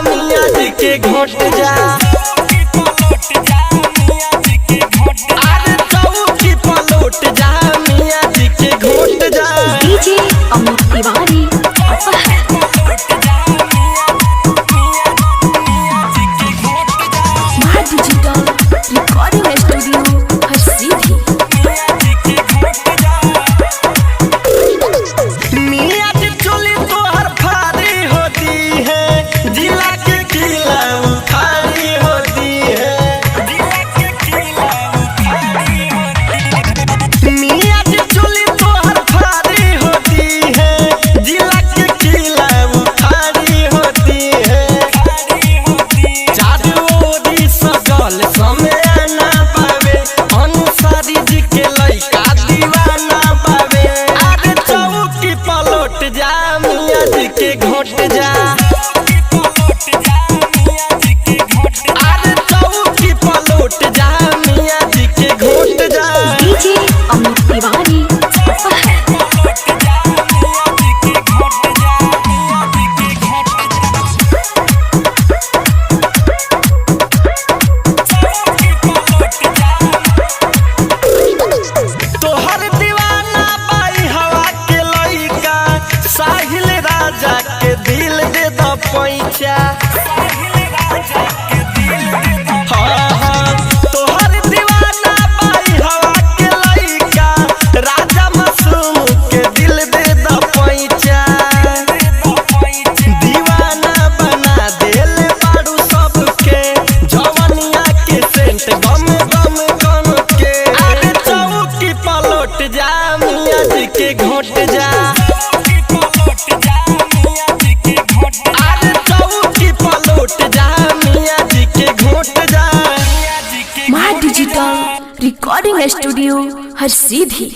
मियां जी के घोट जा। अरे चौकी पलट जा मियां जी के घोट जा। DJ Amit Tiwari digital recording studio हर सीधी। मियां जी चोली तो हर फारी होती है, जिला के किला उखाड़ी होती है। मियां जी चोली तो हर फारी होती है, जिला के किला उखाड़ी होती है। चारों ओरी सजल समय ना पावे, अनुसारी जी के लइका दीवाना पावे। अरे चौकी पलट जा मियां जी के घोट जा। अरे चौकी पलट जा मियां जी के घोट जा। डीजे अमित तिवारी तोहर दीवाना पाई हवा के लइका, साहिल राजा के दिल दे द पैचा। हाँ हाँ तोहर दीवाना पाई हवा के लइका, राजा मासूम के दिल दे द पैचा। दीवाना बना देल बारू सबके, जवनिया के सेंट गम गम गम के। अरे चौकी पलट जा मियां जी के घोट जा। अरे चौकी पलट जा मियां जी के घोट जा। डिजिटल रिकॉर्डिंग स्टूडियो हर सीधी।